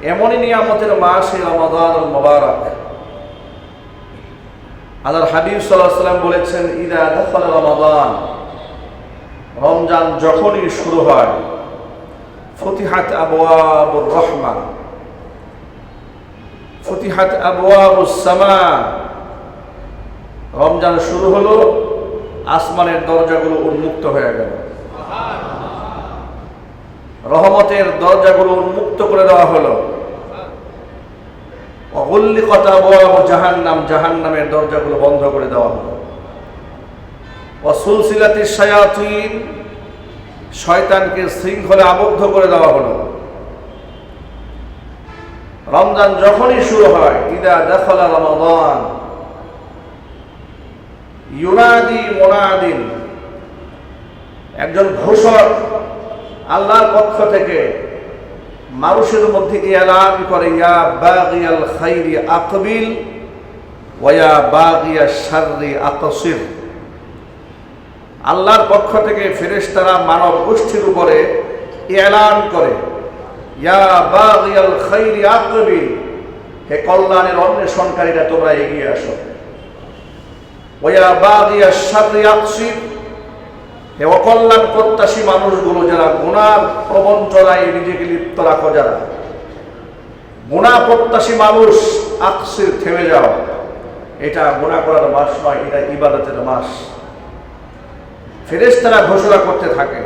এমনই নিয়ামতের মাস এই রমাদানুল মুবারক। আল্লাহর হাবিব সাল্লাল্লাহু আলাইহি ওয়াসাল্লাম বলেছেন, ইদা দাখালা রমাদান, রমজান যখনই শুরু হয়, ফুতিহাত আবওয়াবুর রাহমা, ফুতিহাত আবওয়াবুস সামা, রমজান শুরু হলো, আসমানের দরজাগুলো উন্মুক্ত হয়ে গেল, রহমতের দরজাগুলো উন্মুক্ত করে দেওয়া হলো। ওয়াগুল্লিকাত আবওয়াবু জাহান্নাম, জাহান্নামের দরজাগুলো বন্ধ করে দেওয়া হলো। ওয়াসুলসিলাতিশ শায়াতিন, শয়তানকে শৃঙ্খলে আবদ্ধ করে দেওয়া হলো। রমজান যখনই শুরু হয়, ইদা দাখালা রমাদান, ইউনাদি মুনাদিন, একজন ঘোষক আল্লাহর পক্ষ থেকে মানুষের মধ্যে এলান করে, ইয়া বাগিয়াল খাইরি আকবিল ওয়া ইয়া বাগিয়াশ শাররি আকসির। আল্লাহর পক্ষ থেকে ফেরেশতারা মানব গোষ্ঠীর উপরে এলান করে, ইয়া বাগিয়াল খাইরি আকবিল, হে কল্যাণের অন্বেষণকারীরা তোমরা এগিয়ে আসো। ওয়া ইয়া বাগিয়াশ শাররি আকসির, হে অকল্যাণ প্রত্যাশী মানুষগুলো, যারা গুনার প্রবঞ্চনায় নিজেকে লিপ্ত রাখো, যারা গুনাহ প্রত্যাশী মানুষ, আকসির, থেমে যাও। এটা গুনাহ করার মাস নয়, এটা ইবাদতের মাস। ফেরেশতারা ঘোষণা করতে থাকে।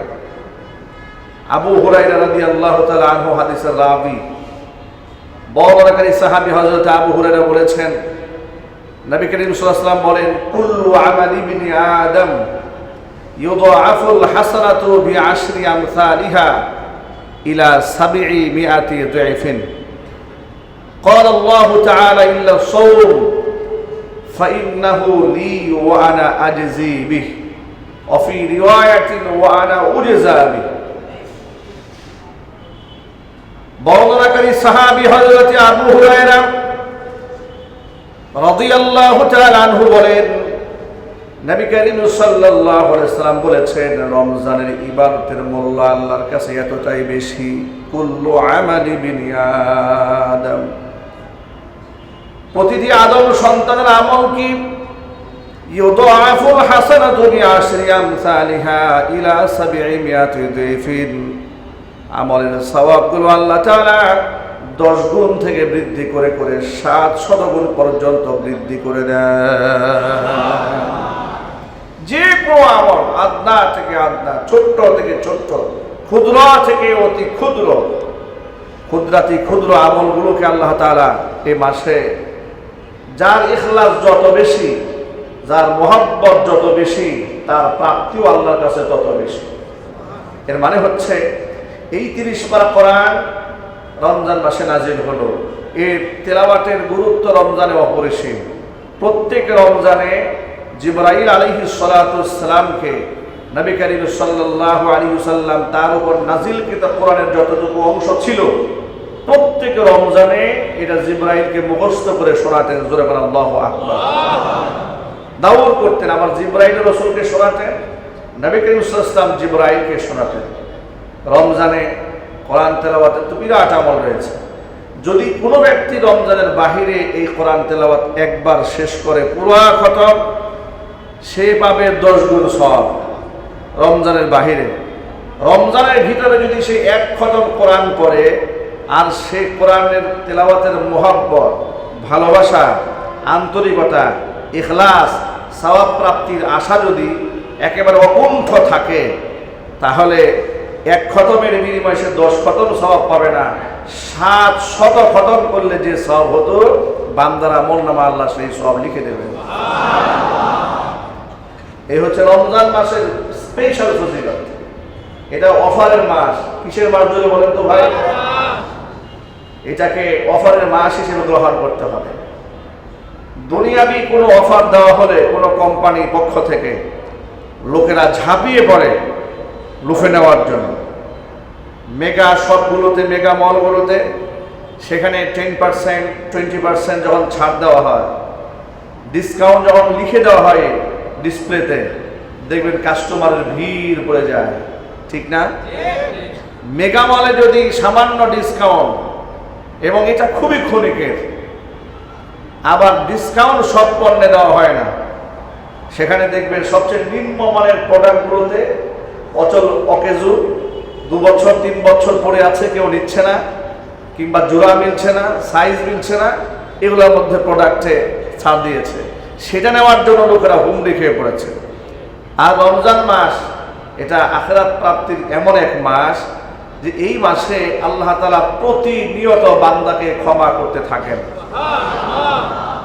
আবু হুরায়রা রাদিয়াল্লাহু তাআলা আনহু হাদিসের রাবী, বর্ণনাকারী সাহাবী হযরত আবু হুরায়রা বলেছেন, নবী করিম সাল্লাল্লাহু আলাইহি ওয়াসাল্লাম বলেন, কুল্লু আমালি ইবনি আদম ইউদাআফুল হাসানাতু বিআশরি আমসালিহা ইলা 700 দুইফিন। قال الله تعالى إلا الصوم فإنه لي وأنا أجزي به وفي رواية وأنا أجزى به। বর্ণনাকারী সাহাবী হযরত আবু হুরায়রা রাদিয়াল্লাহু তাআলা আনহু বলেন, নবী করিম সাল্লাল্লাহু আলাইহি ওয়াসাল্লাম বলেছেন, রমজানের ইবাদতের মূল্য আল্লাহর কাছে এতটাই বেশি, কুল্লু আমালি বিনি আদম, প্রতিটি আদম সন্তানের আমল কি, ইউদাআফুল হাসানাতু বিআশরি আমসালিহা ইলা 700 দুইফিন, আমলের সওয়াবগুলো আল্লাহ তাআলা 10 গুণ থেকে বৃদ্ধি করে করে 700 গুণ পর্যন্ত বৃদ্ধি করে দেয়। যে কোনো আমল, আদনা থেকে আদনা, ছোট্ট থেকে ছোট্ট, ক্ষুদ্র থেকে অতি ক্ষুদ্র, ক্ষুদ্রাতি ক্ষুদ্র আমলগুলোকে আল্লাহ তাআলা এই মাসে, যার ইখলাস যত বেশি, যার মহব্বত যত বেশি, তার প্রাপ্তিও আল্লাহর কাছে তত বেশি। এর মানে হচ্ছে, এই 30 পারা কোরআন রমজান মাসে নাজিল হলো। এর তেলাওয়াতের গুরুত্ব রমজানে অপরিসীম। প্রত্যেক রমজানে জিবরাইল আলাইহিস সালাতু ওয়াস সালামকে নবী করিম সাল্লাল্লাহু আলাইহি ওয়াসাল্লাম তার উপর নাজিলকৃত কোরআনের যতটুকু অংশ ছিল, প্রত্যেক রমজানে এটা জিবরাইলকে মুখস্থ করে শোনাতেন। জোরে বলেন আল্লাহু আকবার। দাওয়াত করতেন, আমার জিবরাইল রাসূলকে শোনাতেন, নবী করিম সাল্লাল্লাহু আলাইহি ওয়াসাল্লাম জিবরাইলকে শোনাতেন। রমজানে কোরআন তেলাওয়াতের তো বিরাট আমল রয়েছে। যদি কোনো ব্যক্তি রমজানের বাহিরে এই কোরআন তেলাওয়াত একবার শেষ করে পুরো খতম, সে পাবে 10 গুণ সওয়াব। রমজানের বাহিরে, রমজানের ভিতরে যদি সে 1 খতম কোরআন পড়ে, আর সে কোরআনের তেলাওয়াতের মুহাব্বত, ভালোবাসা, আন্তরিকতা, ইখলাস, সওয়াব প্রাপ্তির আশা যদি একেবারে অকুণ্ঠ থাকে, তাহলে 1 খতমের বিনিময়ে সে 10 খতম সওয়াব পাবে না, 700 খতম করলে যে সওয়াব হতো, বান্দার আমলনামা আল্লাহ সেই সওয়াব লিখে দেবে। এই হচ্ছে রমজান মাসের স্পেশাল ফজিলত। এটা অফারের মাস। কিসের মাস যদি বলেন তো ভাই? এটাকে অফারের মাস হিসেবে গ্রহণ করতে হবে। দুনিয়াবি কোনো অফার দেওয়া হলে কোনো কোম্পানির পক্ষ থেকে লোকেরা ঝাঁপিয়ে পড়ে লুফে নেওয়ার জন্য। মেগা শপগুলোতে, মেগা মলগুলোতে সেখানে 10%, 20% যখন ছাড় দেওয়া হয়, ডিসকাউন্ট যখন লিখে দেওয়া হয় ডিসপ্লেতে, দেখবেন কাস্টমারের ভিড় পড়ে যায়, ঠিক না? মেগা মলে যদি সামান্য ডিসকাউন্ট এবং এটা খুবই ক্ষণিকের। আবার ডিসকাউন্ট সব পণ্যে দেওয়া হয় না। সেখানে দেখবেন সবচেয়ে নিম্নমানের প্রোডাক্টগুলোতে অচল অকেজু 2 বছর 3 বছর পরে আছে, কেউ নিচ্ছে না, কিংবা জোড়া মিলছে না, সাইজ মিলছে না, এগুলোর মধ্যে প্রোডাক্টে ছাড় দিয়েছে। সেটা নেওয়ার জন্য লোকেরা হুমড়ি খেয়ে পড়েছে। আর রমজান মাস এটা আখিরাত প্রাপ্তির এমন এক মাস যে এই মাসে আল্লাহ তাআলা প্রতিনিয়ত বান্দাকে ক্ষমা করতে থাকেন।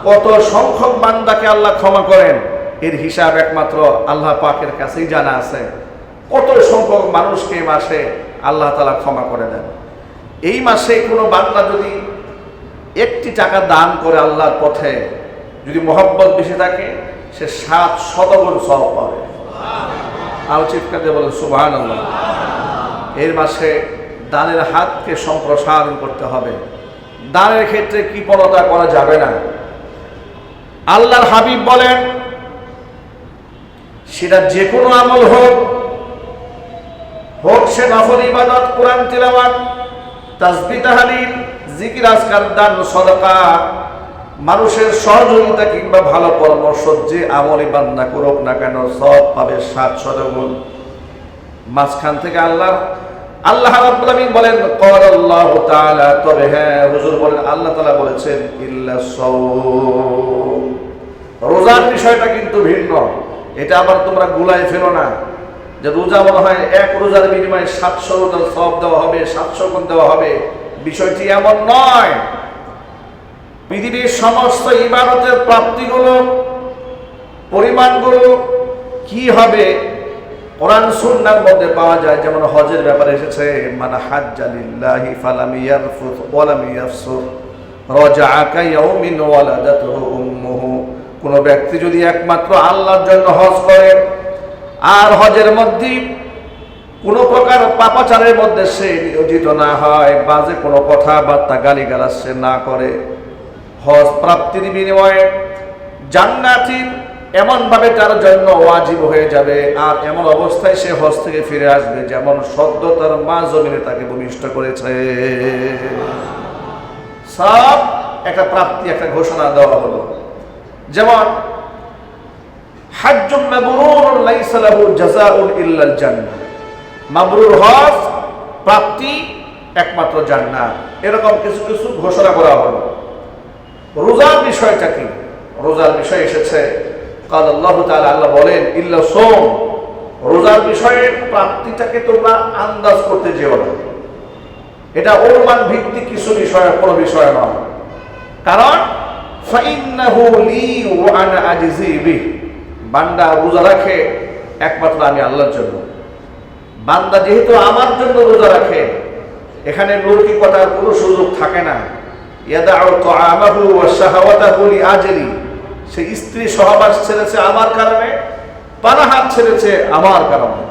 কত সংখ্যক বান্দাকে আল্লাহ ক্ষমা করেন এর হিসাব একমাত্র আল্লাহ পাকের কাছেই জানা আছে। কত সংখ্যক মানুষকে এই মাসে আল্লাহ তাআলা ক্ষমা করে দেন। এই মাসে কোনো বান্দা যদি 1টি টাকা দান করে আল্লাহর পথে, যদি মহব্বত বেশি থাকে, সে 700 গুণ সওয়াব পাবে। আর চিৎকার দিয়ে বলেন সুবহানাল্লাহ। এর মাসে দানের হাতকে সম্প্রসারণ করতে হবে। দানের ক্ষেত্রে কৃপণতা করা যাবে না। আল্লাহর হাবিব বলেন, সেটা যে কোনো আমল হোক, সে নফল ইবাদত, কোরআন তিলাওয়াত, তাসবিহ তাহলিল, জিকির আজকার, দান, সাদাকা, মানুষের সহযোগিতা কিংবা ভালো পরামর্শ, যে আমলই বান্দা করুক না কেন সব পাবে 700 গুণ। মাঝখান থেকে আল্লাহ রাব্বুল আমিন বলেন, ক্বালাল্লাহু তাআলা, তবে হ্যাঁ হুজুর বলেন, আল্লাহ তাআলা বলেছেন ইল্লা সাওম। রোজার বিষয়টা কিন্তু ভিন্ন। এটা আবার তোমরা গুলাই ফেলো না যে রোজা মনে হয় এক রোজার বিনিময়ে 700 রোজার সওয়াব দেওয়া হবে, 700 গুণ দেওয়া হবে। বিষয়টি এমন নয়। পৃথিবীর সমস্ত ইবাদতের প্রাপ্তিগুলো, পরিমাণগুলো কি হবে কোরআন সুন্নাহর মধ্যে পাওয়া যায়। যেমন হজের ব্যাপারে এসেছে, মান হাজ্জা লিল্লাহি ফালাম ইয়ারফুত ওয়া লাম ইয়াফসুর রাজাআ কায়াউমিন ওয়ালাদাতুহু উম্মুহু। কোন ব্যক্তি যদি একমাত্র আল্লাহর জন্য হজ করে আর হজের মধ্যে কোনো প্রকার পাপাচারের মধ্যে সে নিয়োজিত না হয়, বাজে কোনো কথাবার্তা গালিগালাজ সে না করে, হজ প্রাপ্তির বিনিময়ে জান্নাতি এমনভাবে তার জন্য ওয়াজিব হয়ে যাবে। আর এমন অবস্থায় সে হজ থেকে ফিরে আসবে যেমন সদ্য তার মা জমিনে তাকে ভূমিষ্ঠ করেছে। সব একটা প্রাপ্তি, একটা ঘোষণা দেওয়া হলো। যেমন হাজ্জুম মাবরুরুন লাইসা লাহু জাযাউন ইল্লাল জান্নাহ। মাবরুর হজ প্রাপ্তি একমাত্র জান্নাত। এরকম কিছু কিছু ঘোষণা করা হলো। রোজার বিষয়টা কি? রোজার বিষয় এসেছে কাল আল্লাহ তাআলা, আল্লাহ বলেন ইল্লা সাওম। রোজার বিষয়ে প্রাপ্তিটাকে তোমরা আন্দাজ করতে যেও না। এটা অনুমান ভিত্তিক কিছু বিষয়, কোনো বিষয় নয়। কারণ ফাইন্নাহু লি ওয়া আনা আজজি বিহ। বান্দা রোজা রাখে একমাত্র আমি আল্লাহর জন্য। বান্দা যেহেতু আমার জন্য রোজা রাখে, এখানে লৌকিকতার কোনো সুযোগ থাকে না। ইয়াদাউ তাআমাহু ওয়া শাহাওয়াতাহু লিআজলি। সে স্ত্রী সহবাস ছেড়েছে আমার কারণে, পানাহার ছেড়েছে আমার কারণে।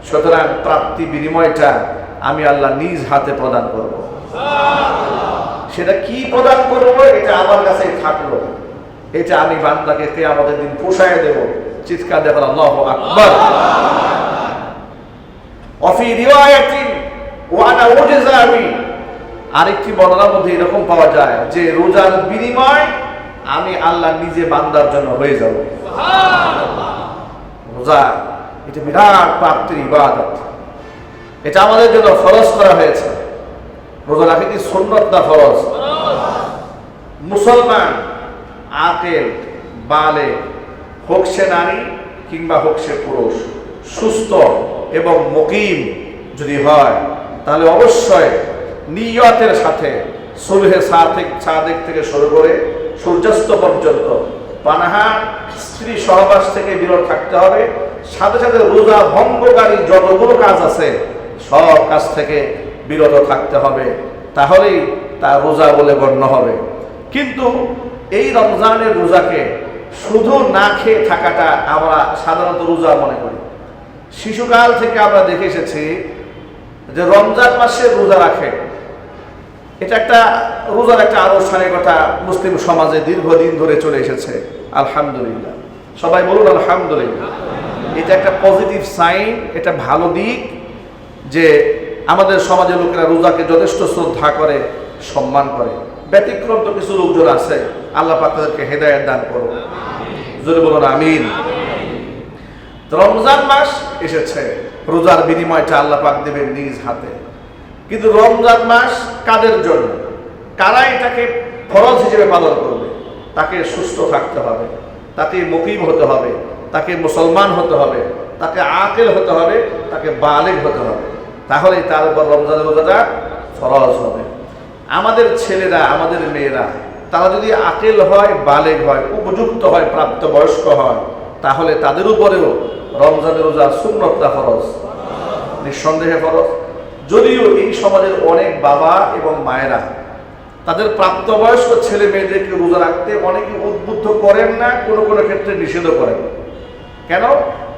সুতরাং প্রাপ্তি বিনিময়টা আমি আল্লাহ নিজ হাতে প্রদান করব। সেটা কি প্রদান করব, এটা আমার কাছেই থাকলো। এটা আমি বান্দাকে কিয়ামতের দিন পোষায় দেব। চিৎকার দেব আল্লাহু আকবার। অফি রিওয়ায়াতিন ওয়া আনা উজযা বি। আরেকটি বর্ণনার মধ্যে এরকম পাওয়া যায় যে রোজার বিনিময় আমি আল্লাহ নিজে বান্দার জন্য হয়ে যাব। রোজা এটা বিরাট প্রাপ্তির ইবাদত। এটা আমাদের জন্য ফরজ করা হয়েছে। রোজা রাখা কি সুন্নত না ফরজ? মুসলমান আকেল বালেগ, হোক সে নারী কিংবা হোক সে পুরুষ, সুস্থ এবং মুকিম যদি হয়, তাহলে অবশ্যই নিয়তের সাথে সুবহে সাদেক থেকে শুরু করে সূর্যাস্ত পর্যন্ত পানাহার, স্ত্রী সহবাস থেকে বিরত থাকতে হবে। সাথে সাথে রোজা ভঙ্গকারী যতগুলো কাজ আছে সব কাজ থেকে বিরত থাকতে হবে। তাহলেই তা রোজা বলে গণ্য হবে। কিন্তু এই রমজানের রোজাকে শুধু না খেয়ে থাকাটা আমরা সাধারণত রোজা মনে করি। শিশুকাল থেকে আমরা দেখে এসেছি যে রমজান মাসে রোজা রাখে। এটা একটা রোজার একটা আনুষ্ঠানিকতা মুসলিম সমাজে দীর্ঘদিন ধরে চলে এসেছে। আলহামদুলিল্লাহ, সবাই বলুন আলহামদুলিল্লাহ। এটা একটা পজিটিভ সাইন, এটা ভালো দিক যে আমাদের সমাজের লোকেরা রোজাকে যথেষ্ট শ্রদ্ধা করে সম্মান করে। ব্যতিক্রম তো কিছু লোকজন আছে, আল্লাহ পাক তাদেরকে হেদায়েত দান করুন। জোরে বলুন আমিন। রমজান মাস এসেছে, রোজার বিনিময়টা আল্লাহ পাক দেবেন নিজ হাতে। কিন্তু রমজান মাস কাদের জন্য? কারা এটাকে ফরজ হিসেবে পালন করবে? তাকে সুস্থ থাকতে হবে, তাকে মুকিম হতে হবে, তাকে মুসলমান হতে হবে, তাকে আকেল হতে হবে, তাকে বালেগ হতে হবে, তাহলেই তার উপর রমজানের রোজাটা ফরজ হবে। আমাদের ছেলেরা, আমাদের মেয়েরা, তারা যদি আকেল হয়, বালেগ হয়, উপযুক্ত হয়, প্রাপ্তবয়স্ক হয়, তাহলে তাদের উপরেও রমজানের রোজা সুন্নতটা ফরজ, নিঃসন্দেহে ফরজ। যদিও এই সমাজের অনেক বাবা এবং মায়েরা তাদের প্রাপ্তবয়স্ক ছেলে মেয়েদেরকে রোজা রাখতে অনেকে উদ্বুদ্ধ করেন না, কোনো কোনো ক্ষেত্রে নিষেধও করেন। কেন?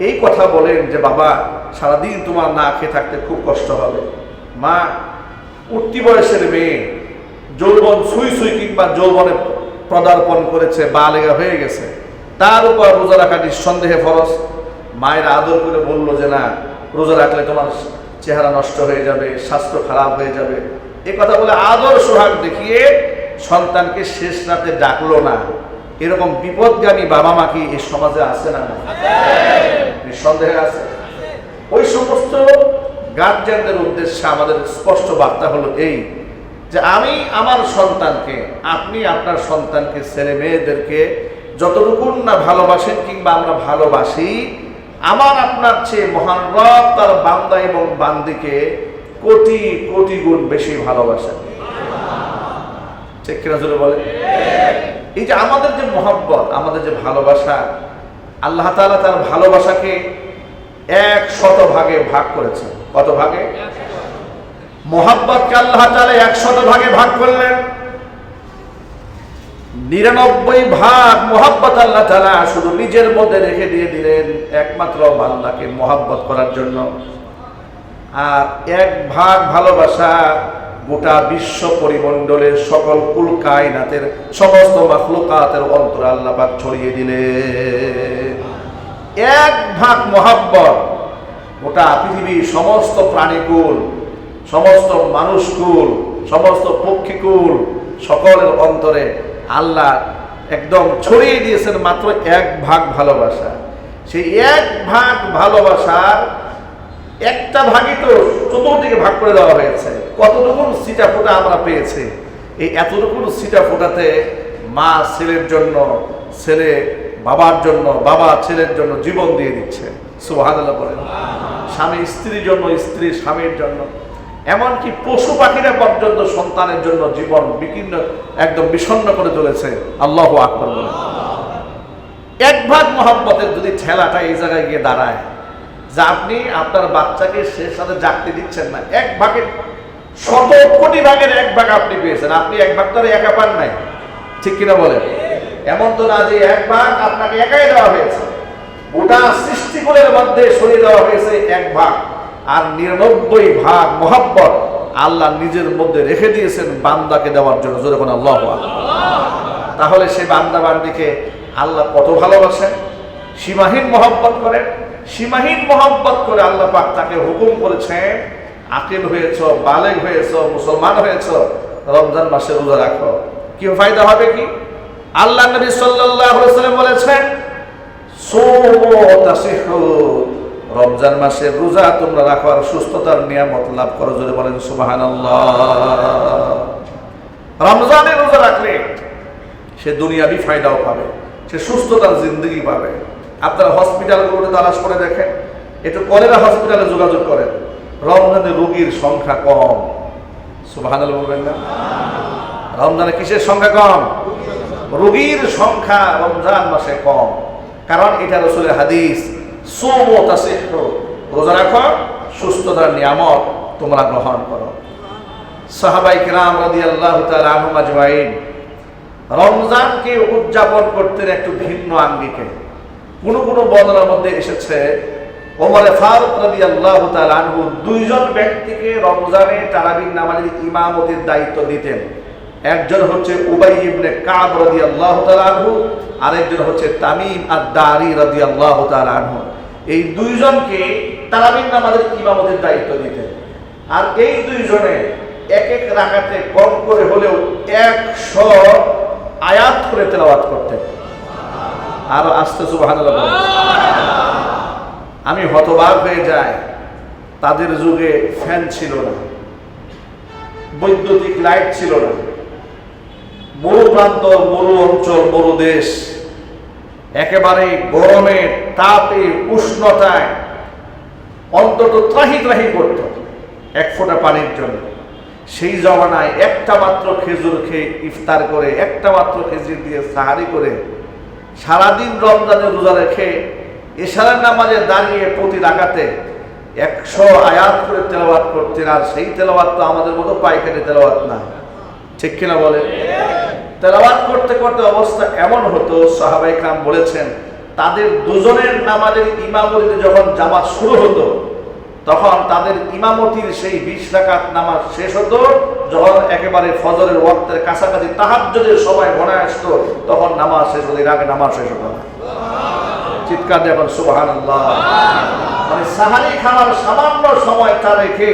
এই কথা বলেন যে বাবা সারাদিন তোমার না খেয়ে থাকতে খুব কষ্ট হবে। মা, উঠতি বয়সের মেয়ে, যৌবন সুই সুই কিংবা যৌবনে পদার্পণ করেছে, বালেগা হয়ে গেছে, তার উপর রোজা রাখা নিঃসন্দেহে ফরজ। মায়ের আদর করে বলল যে না, রোজা রাখলে তোমার চেহারা নষ্ট হয়ে যাবে, স্বাস্থ্য খারাপ হয়ে যাবে, এ কথা বলে আদর সোহাগ দেখিয়ে সন্তানকে শেষ রাতে ডাকলো না। এরকম বিপদগামী বাবা মা কি এই সমাজে আছে না? নিঃসন্দেহে আছে। ওই সমস্ত গার্জিয়ানদের উদ্দেশ্যে আমাদের স্পষ্ট বার্তা হলো এই যে আমি আমার সন্তানকে, আপনি আপনার সন্তানকে, ছেলে মেয়েদেরকে যতটুকু না ভালোবাসেন কিংবা আমরা ভালোবাসি, আমার আপনার চেয়ে মহান রব তার বান্দা এবং বান্দিকে কোটি কোটি গুণ বেশি ভালোবাসেন। ঠিক কিনা জোরে বলে? এই যে আমাদের যে মহব্বত, আমাদের যে ভালোবাসা, আল্লাহ তাআলা তার ভালোবাসাকে 100 ভাগে ভাগ করেছেন। কত ভাগে? মহব্বতকে আল্লাহ তাআলা 100 ভাগে ভাগ করলেন। 99 ভাগ মহব্বত আল্লাহ তাআলা শুধু নিজের মধ্যে রেখে দিয়ে দিলেন একমাত্র বান্দাকে মহব্বত করার জন্য। আর 1 ভাগ ভালোবাসা গোটা বিশ্ব পরিমণ্ডলের সকল কুল কায়নাতের সমস্ত মাখলুকাতের অন্তরে আল্লাহ পাক ছড়িয়ে দিলেন। 1 ভাগ মহব্বত গোটা পৃথিবীর সমস্ত প্রাণীকুল, সমস্ত মানুষকুল, সমস্ত পক্ষীকুল, সকলের অন্তরে আল্লাহ একদম ছড়িয়ে দিয়েছেন মাত্র 1 ভাগ ভালোবাসা। সেই 1 ভাগ ভালোবাসার একটা ভাগই তো চতুর্দিকে ভাগ করে দেওয়া হয়েছে। কতটুকু সিটা ফোটা আমরা পেয়েছি। এই এতটুকু সিটা ফোটাতে মা ছেলের জন্য, ছেলে বাবার জন্য, বাবা ছেলের জন্য জীবন দিয়ে দিচ্ছে। সুবহানাল্লাহ বলেন। স্বামী স্ত্রীর জন্য, স্ত্রী স্বামীর জন্য, এমনকি পশু পাখিরা পর্যন্ত সন্তানের জন্য জীবন বিকীর্ণ, একদম বিষণ্ণ করে তুলেছে। আল্লাহু আকবার বলেন। 1 ভাগ মহব্বতের যদি ঠেলাটা এই জায়গায় গিয়ে দাঁড়ায় যে আপনি আপনার বাচ্চাকে সে সাথে জাগতে দিচ্ছেন না, 1 ভাগের 100 কোটি ভাগের 1 ভাগ আপনি পেয়েছেন। আপনি 1 ভাগ তো একা পান নাই, ঠিক কিনা বলেন? এমন তো না যে 1 ভাগ আপনাকে একাই দেওয়া হয়েছে, গোটা সৃষ্টিকুলের মধ্যে সরিয়ে দেওয়া হয়েছে 1 ভাগ। আর 99 ভাগ মহব্বত আল্লাহ নিজের মধ্যে রেখে দিয়েছেন বান্দাকে দেওয়ার জন্য। যখন আল্লাহু আকবার, তাহলে সে বান্দা বান্দিকে আল্লাহ কত ভালোবাসেন, সীমাহীন মহব্বত করেন। সীমাহীন মহব্বত করে আল্লাহ পাক তাকে হুকুম করেছেন, আকিল হয়েছ, বালেগ হয়েছ, মুসলমান হয়েছ, রমজান মাসে রোজা রাখো। কি ফায়দা হবে? কি আল্লাহ নবী সাল্লাল্লাহু আলাইহি ওয়াসাল্লাম বলেছেন, সুমু তাসিহু, রমজান মাসে রোজা তোমরা রাখো আর সুস্থতার নিয়ামত লাভ করো। জোরে বলেন সুবহানাল্লাহ। রমজানে রোজা রাখলে সে দুনিয়াবি ফায়দাও পাবে, সে সুস্থতার জিন্দেগি পাবে। আপনারা হসপিটালগুলোতে তালাশ করে দেখেন, একটু কলেরা হসপিটালে যোগাযোগ করেন, রমজানে রোগীর সংখ্যা কম। সুবহানাল্লাহ বলবেন না? রমজানে কিসের সংখ্যা কম? রোগীর সংখ্যা রমজান মাসে কম। কারণ এটা রাসূলের হাদিস, সুমু তাসিহু, রোজা রাখো সুস্থতার নিয়ামত তোমরা গ্রহণ করো। সাহাবায়ে কিরাম রাদিয়াল্লাহু তাআলা আনহুম আজমাইন রমজানকে উদযাপন করতেন একটু ভিন্ন আঙ্গিকে। কোন কোন বর্ণনার মধ্যে এসেছে ওমর ফারুক রাদিয়াল্লাহু তাআলা আনহু 2 জন ব্যক্তিকে রমজানে তারাবির নামাজের ইমামতির দায়িত্ব দিতেন। একজন হচ্ছে উবাই ইবনে কাব রাদিয়াল্লাহু তাআলা আনহু, আরেকজন হচ্ছে তামিম আদ-দারি রাদিয়াল্লাহু তাআলা আনহু। এই 2 জনকে তারাবির নামাজের ইমামতির দায়িত্ব দিতেন। আর এই 2 জনে এক এক রাকাতে কম করে হলেও 100 আয়াত করে তেলাওয়াত করতেন। আরো আস্তে সুবহানাল্লাহ বলেন। আমি হতবাক হয়ে যাই, তাদের যুগে ফ্যান ছিল না, বৈদ্যুতিক লাইট ছিল না, মরু প্রান্ত, মরু অঞ্চল, মরু দেশ, একেবারে গরমের তাপে উষ্ণতায় অন্তত ত্রাহি ত্রাহি করত এক ফোঁটা পানির জন্য। সেই জমানায় একটা মাত্র খেজুর খেয়ে ইফতার করে, একটা মাত্র খেজুর দিয়ে সাহারি করে, সারাদিন রমজানের রোজা রেখে এশারের নামাজে দাঁড়িয়ে প্রতি রাকাতে 100 আয়াত করে তেলাওয়াত করতেন। আর সেই তেলাওয়াত তো আমাদের মতো পাইকারি তেলাওয়াত না, ঠিক কিনা বলেন? তেলাওয়াত করতে করতে অবস্থা এমন হতো, সাহাবায়ে কেরাম বলেছেন, তাদের দুজনের নামাজের ইমামতিতে যখন জামাত শুরু হতো, তখন তাদের ইমামতির সেই 20 রাকাত নামাজ শেষ হতো যখন একেবারে ফজরের ওয়াক্তের কাছাকাছি তাহাজ্জুদের সময় ঘনায় আসতো, তখন নামাজ শেষ হতো, এর আগে নামাজ শেষ হতো না। চিৎকার দিয়ে এখন সুবহানাল্লাহ। মানে সাহারি খাওয়ার সামান্য সময়টা রেখে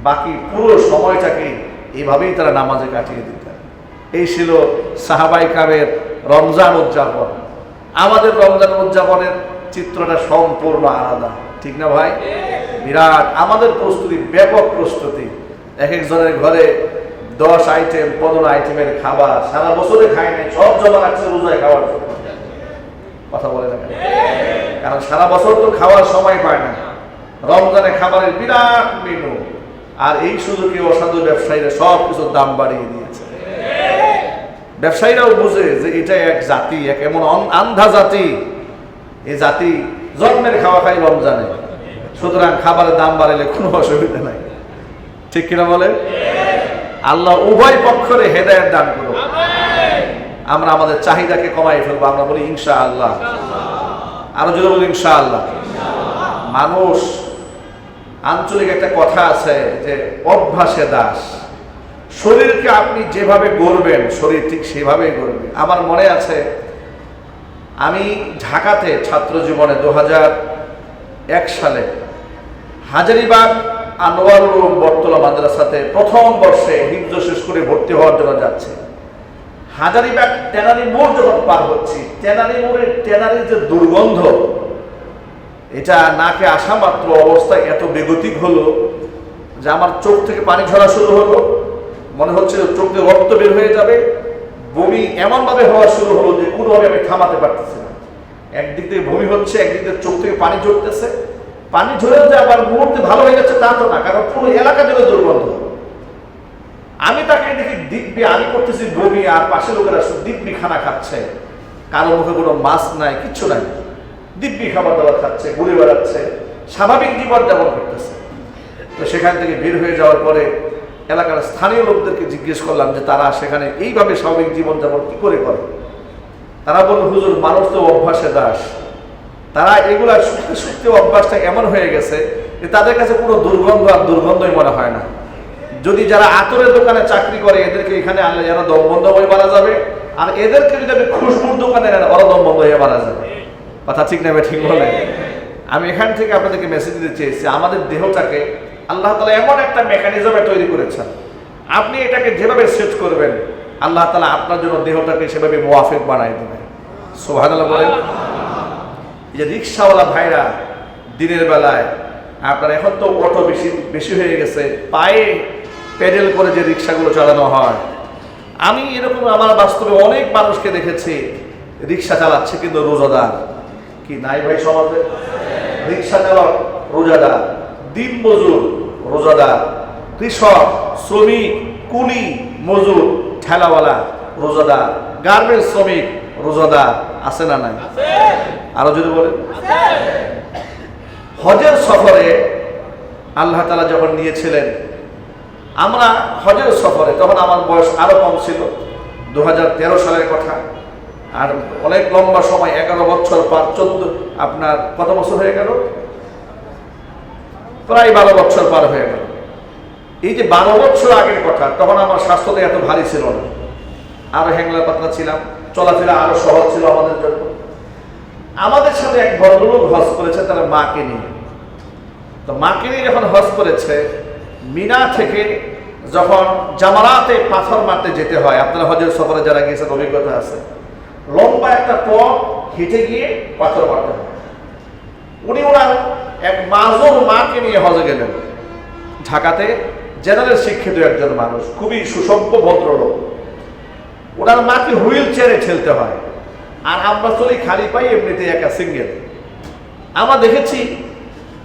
বাকি পুরো সময়টাকে এইভাবেই তারা নামাজে কাটিয়ে দিতেন। এই ছিল সাহাবায়ে কেরামের রমজান উদযাপন। আমাদের রমজান উদযাপনের চিত্রটা সম্পূর্ণ আলাদা, ঠিক না ভাই? বিরাট আমাদের প্রস্তুতি, ব্যাপক প্রস্তুতি। এক একজনের ঘরে 10 আইটেম 15 আইটেমের খাবার, সারা বছরে খায় নাই, সব জমা রাখছে রোজায় খাওয়ার জন্য। কথা বলে না, কারণ সারা বছর তো খাওয়ার সময় পায় না, রমজানে খাবারের বিরাট মেনু। আর এই সুযোগে অসাধু ব্যবসায়ীরা সব কিছুর দাম বাড়িয়ে দিয়েছে। ব্যবসায়ীরাও বুঝে যে এটা এক জাতি, এক এমন আন্ধা জাতি, এই জাতি জন্মের খাওয়া খাই রমজানে, সুতরাং খাবারের দাম বাড়াইলে কোনো অসুবিধা নাই, ঠিক কিনা বলে? আল্লাহ উভয় পক্ষরে হেদায়েত দান করুন। আমরা আমাদের চাহিদাকে কমাই ফেলবো, আমরা বলি ইনশাআল্লাহ। আরো যদি বলি ইনশাআল্লাহ। মানুষ, আঞ্চলিক একটা কথা আছে যে অভ্যাসে দাস। শরীরকে আপনি যেভাবে গড়বেন, শরীর ঠিক সেভাবেই গড়বে। আমার মনে আছে আমি ঢাকাতে ছাত্র জীবনে 2001 সালে হাজারীবাগ আনোয়ারুল উলুম বটতলা মাদ্রাসাতে প্রথম বর্ষে হিফজ শেষ করে ভর্তি হওয়ার জন্য যাচ্ছি। হাজারীবাগ ট্যানারি মোড় যখন পার হচ্ছি, ট্যানারি মোড়ের ট্যানারির যে দুর্গন্ধ, এটা নাকে আসা মাত্র অবস্থায় এত বেগতিক হলো যে আমার চোখ থেকে পানি ঝরা শুরু হলো, মনে হচ্ছে চোখ দিয়ে রক্ত বের হয়ে যাবে। বমি এমনভাবে হওয়া শুরু হলো যে কোনোভাবে আমি থামাতে পারতেছি না। একদিক থেকে বমি হচ্ছে, একদিক থেকে চোখ থেকে পানি ঝরতেছে। পানি ঝরেও যে আবার মুহূর্তে ভালো হয়ে যাচ্ছে তা তো না, কারণ পুরো এলাকা জুড়ে দুর্গন্ধ। আমি তাকে দেখি দিব্যি, আমি করতেছি বমি, আর পাশে লোকেরা দিব্যি খানা খাচ্ছে, কারো মুখে কোনো মাছ নাই, কিচ্ছু নাই, দিব্যি খাবার দাবার খাচ্ছে, ঘুরে বেড়াচ্ছে, স্বাভাবিক জীবন যাপন করতেছে। তো সেখান থেকে বের হয়ে যাওয়ার পরে এলাকার স্থানীয় লোকদেরকে জিজ্ঞেস করলাম যে তারা সেখানে এইভাবে স্বাভাবিক জীবনযাপন কি করে করে। তারা বলল, হুজুর, মানুষ তো অভ্যাসে দাস। তারা এগুলা শুকতে শুকতে অভ্যাসটা এমন হয়ে গেছে যে তাদের কাছে পুরো দুর্গন্ধ আর দুর্গন্ধই মনে হয় না। যদি যারা আতরের দোকানে চাকরি করে এদেরকে এখানে আনলে যারা দম বন্ধ হয়ে মারা যাবে, আর এদেরকে যদি আমি খুশবুর দোকানে নেন ওরা দম বন্ধ হয়ে মারা যাবে। কথা ঠিক না? ঠিক বলে আমি এখান থেকে আপনাদেরকে মেসেজ দিতে চেয়েছি, আমাদের দেহটাকে আল্লাহ তাআলা এমন একটা মেকানিজমে তৈরি করেছেন, আপনি এটাকে যেভাবে সেট করবেন আল্লাহ তাআলা আপনার জন্য দেহটাকে সেভাবে মুওয়াফিক বানাই দেবেন। সুবহানাল্লাহ বলেন। এই যে রিক্সাওয়ালা ভাইরা দিনের বেলায়, আপনার এখন তো অটো বেশি হয়ে গেছে, পায়ে প্যাডেল করে যে রিক্সাগুলো চালানো হয়, আমি এরকম আমার বাস্তবে অনেক মানুষকে দেখেছি রিক্সা চালাচ্ছে কিন্তু রোজাদার। কি নাই ভাই সমাজে? রিক্সা চালক রোজাদার, দিন মজুর রোজাদার, কৃষক, শ্রমিক, কুলি, মজুর, ঠেলাওয়ালা রোজাদার, গার্মেন্টস শ্রমিক রোজাদার, আছে না নাই? আরো যদি বলেন। হজের সফরে আল্লাহ তাআলা যখন নিয়েছিলেন, আমরা হজের সফরে, তখন আমার বয়স আরো কম ছিল, 2013 সালের কথা। আর অনেক লম্বা সময়, 11 বছর পার, 14, আপনার কত বছর হয়ে গেল? প্রায় 12 বছর পার হয়ে গেল। এই যে 12 বছর আগের কথা, তখন আমার স্বাস্থ্যটা এত ভারী ছিল না, আরো হ্যাংলা পাতলা ছিলাম, চলাফেরা আরো সহজ ছিল আমাদের জন্য। আমাদের সাথে এক ভদ্রলোক হজ করেছে তার মাকে নিয়ে। তো মাকে নিয়ে যখন হজ করেছে, মিনা থেকে যখন জামারাতে পাথর মারতে যেতে হয়, আপনারা হজের সফরে যারা গিয়েছেন অভিজ্ঞতা আছে, লম্বা একটা পথ হেঁটে গিয়ে পাথর মারতে হয়। উনি ওনার এক মাজুর মাকে নিয়ে হজে গেলেন। ঢাকাতে জেনারেল শিক্ষিত একজন মানুষ, খুবই সুসভ্য ভদ্রলোক। ওনার মাকে হুইল চেয়ারে ঠেলতে হয়, আর আমরা চলি খালি পাই এমনিতে একা সিঙ্গেল। আমরা দেখেছি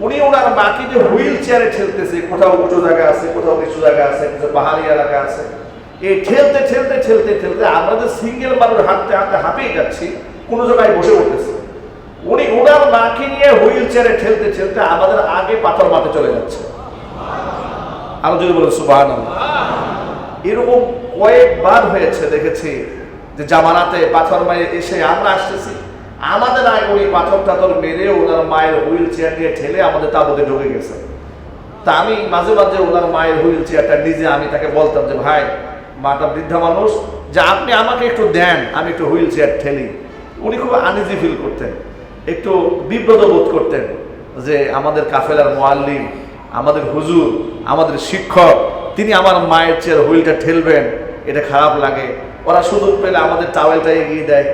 উনি ওনার মাকে যে হুইল চেয়ারে ঠেলতেছে, কোথাও উঁচু জায়গা আছে, কোথাও নিচু জায়গা আছে, কোথাও পাহাড়ি এলাকা আছে, এই ঠেলতে ঠেলতে ঠেলতে ঠেলতে আমরা যে সিঙ্গেল মানুষ হাঁটতে হাঁটতে হাঁপিয়ে যাচ্ছি, কোনো জায়গায় বসে উঠতেছে। উনি ওনার মাকে নিয়ে হুইল চেয়ারে ঠেলতে ঠেলতে আমাদের আগে পাথর মাথে চলে যাচ্ছে। আরো যদি বলেন সুবহানাল্লাহ। এরকম কয়েকবার হয়েছে, দেখেছি যে জামানাতে পাথর মায়ে এসে আমরা আসতেছি, আমাদের আগে উনি পাথর টাথর মেরে ওনার মায়ের হুইল চেয়ার দিয়ে ঠেলে আমাদের তাবুতে ঢুকে গেছে। তা আমি মাঝে মাঝে ওনার মায়ের হুইল চেয়ারটা নিজে আমি তাকে বলতাম যে ভাই, মাটা বৃদ্ধা মানুষ, যে আপনি আমাকে একটু দেন, আমি একটু হুইল চেয়ার ঠেলি। উনি খুব আনইজি ফিল করতেন, একটু বিব্রত বোধ করতেন যে আমাদের কাফেলার মুআল্লিম, আমাদের হুজুর, আমাদের শিক্ষক, তিনি আমার মায়ের চেয়ার হুইলটা ঠেলবেন, এটা খারাপ লাগে। ওরা সুযোগ পেলে আমাদের টাওয়েলটা এগিয়ে দেয়,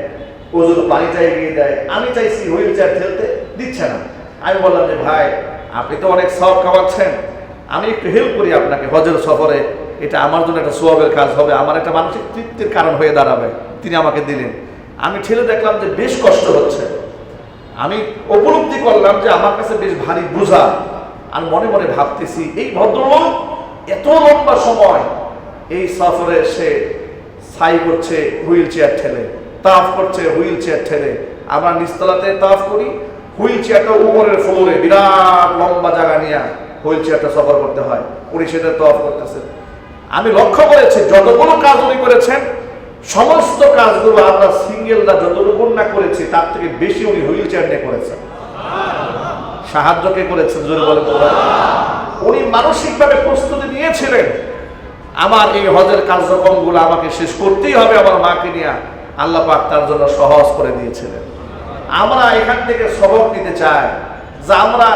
ওজুর পানিটা এগিয়ে দেয়, আমি চাইছি হুইল চেয়ার ঠেলতে, দিচ্ছে না। আমি বললাম যে ভাই, আপনি তো অনেক সওয়াব কামাচ্ছেন, আমি একটু হেল্প করি আপনাকে হজের সফরে, এটা আমার জন্য একটা সওয়াবের কাজ হবে, আমার একটা মানসিক তৃপ্তির কারণ হয়ে দাঁড়াবে। তিনি আমাকে দিলেন। আমি ঠেলে দেখলাম যে বেশ কষ্ট হচ্ছে। আমি উপলব্ধি করলাম যে আমার কাছে বেশ ভারী বোঝা। আর মনে মনে ভাবতেছি, এই ভদ্রলোক এত লম্বা সময় এই সফরে সে সাই করছে হুইল চেয়ার ঠেলে, তাফ করছে হুইল চেয়ার ঠেলে। আমরা নিচতলাতে তাফ করি, হুইল চেয়ারটা উপরের ফ্লোরে বিরাট লম্বা জায়গা নিয়ে হুইল চেয়ারটা সফর করতে হয়, উনি সেটা তাফ করতেছেন। আমি লক্ষ্য করেছি যতগুলো কাজ উনি করেছেন, সমস্ত কাজগুলো আমরা সিঙ্গেলরা যতটুকু না করেছি তার থেকে বেশি উনি হুইল চেয়ার নিয়ে করেছেন। সাহায্য কে করেছেন জোরে বলেন তো? উনি মানসিকভাবে প্রস্তুতি নিয়েছিলেন, আমার এই হজের কার্যক্রমগুলো আমাকে শেষ করতেই হবে আমার মাকে নিয়ে। আল্লাহ পাক তার জন্য সহজ করে দিয়েছিলেন। আমরা এখান থেকে সবক নিতে চাই যে আমরা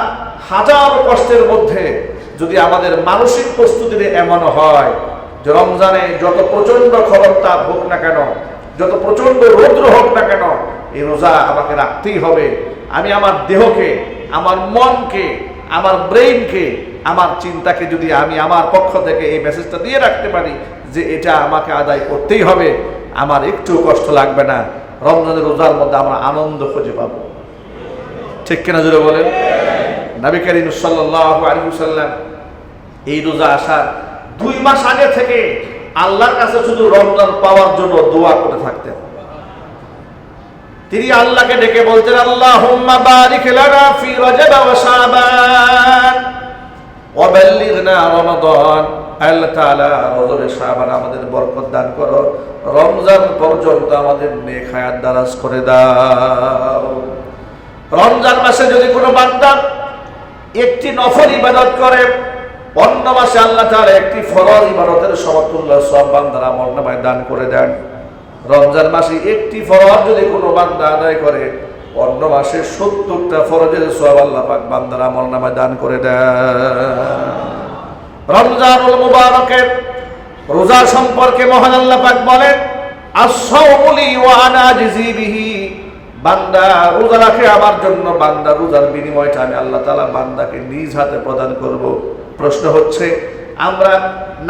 হাজার কষ্টের মধ্যে যদি আমাদের মানসিক প্রস্তুতি এমন হয় যে রমজানে যত প্রচন্ড খবরতাপ হোক না কেন, যত প্রচন্ড রৌদ্র হোক না কেন, এই রোজা আমাকে রাখতেই হবে। আমি আমার দেহকে, আমার মনকে, আমার ব্রেইনকে, আমার চিন্তাকে যদি আমি আমার পক্ষ থেকে এই মেসেজটা দিয়ে রাখতে পারি যে এটা আমাকে আদায় করতেই হবে, আমার একটু কষ্ট লাগবে না। রমজানের রোজার মধ্যে আমরা আনন্দ খুঁজে পাবো। ঠিক কিনা জোরে বলেন? নবী করিম সাল্লাল্লাহু আলাইহি ওয়াসাল্লাম এই রোজা আসার 2 মাস আগে থেকে আল্লাহর কাছে শুধু রমজান পাওয়ার জন্য দোয়া করে থাকতেন। তিনি আল্লাহকে ডেকে বলতেন, আল্লাহুম্মা বারিক লানা ফি রজব ওয়া শাবান ওয়া বাল্লিগনা রমাদান। আল্লাহ তাআলা রজব শাবান আমাদের বরকত দান করো, রমজান পর্যন্ত আমাদের নেক হায়াত দারাজ করে দাও। রমজান মাসে যদি কোনো বান্দা একটি নফল ইবাদত করে, অন্য মাসে আল্লাহ তাআলা একটি ফরজ ইবাদতের সমতুল্য সওয়াব বান্দার আমলনামায় দান করে দেন। রমজান মাসে একটি ফরজ যদি কোনো বান্দা আদায় করে, অন্য মাসে 70টা ফরজের সওয়াব আল্লাহ পাক বান্দার আমলনামায় দান করে দেন। রমজানুল মুবারকের রোজা সম্পর্কে মহান আল্লাহ পাক বলেন, আস-সাওমু লি ওয়া আনা আজজি বিহি। বান্দা রোজা রাখে আমার জন্য, বান্দা রোজার বিনিময়টা আমি আল্লাহ তাআলা বান্দাকে নিজ হাতে প্রদান করব। প্রশ্ন হচ্ছে, আমরা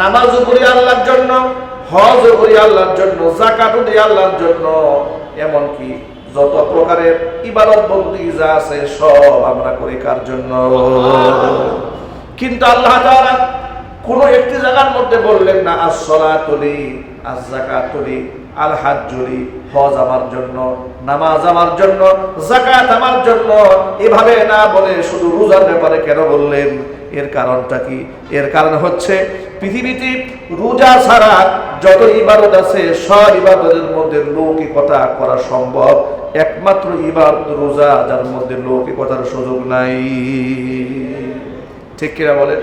নামাজও পড়ি আল্লাহর জন্য, হজও করি আল্লাহর জন্য, যাকাতও দিই আল্লাহর জন্য, এমনকি যত প্রকারের ইবাদত বন্দেগী যা আছে সব আমরা করি কার জন্য? কিন্তু আল্লাহ তাআলা কোনো একটি জায়গার মধ্যে বললেন না আস-সালাতু লি, আজ-যাকাতু লি, আল হাজ্জু লি, হজ আমার জন্য, নামাজ আমার জন্য, যাকাত আমার জন্য। এভাবে না বলে শুধু রোজার ব্যাপারে কেন বললেন? এর কারণটা কি? এর কারণ হচ্ছে পৃথিবীতে রোজা ছাড়া যত ইবাদত আছে সব ইবাদতের মধ্যে লৌকিকতা করা সম্ভব, একমাত্র ইবাদত রোজা যার মধ্যে লৌকিকতার সুযোগ নাই। ঠিক কিনা বলেন?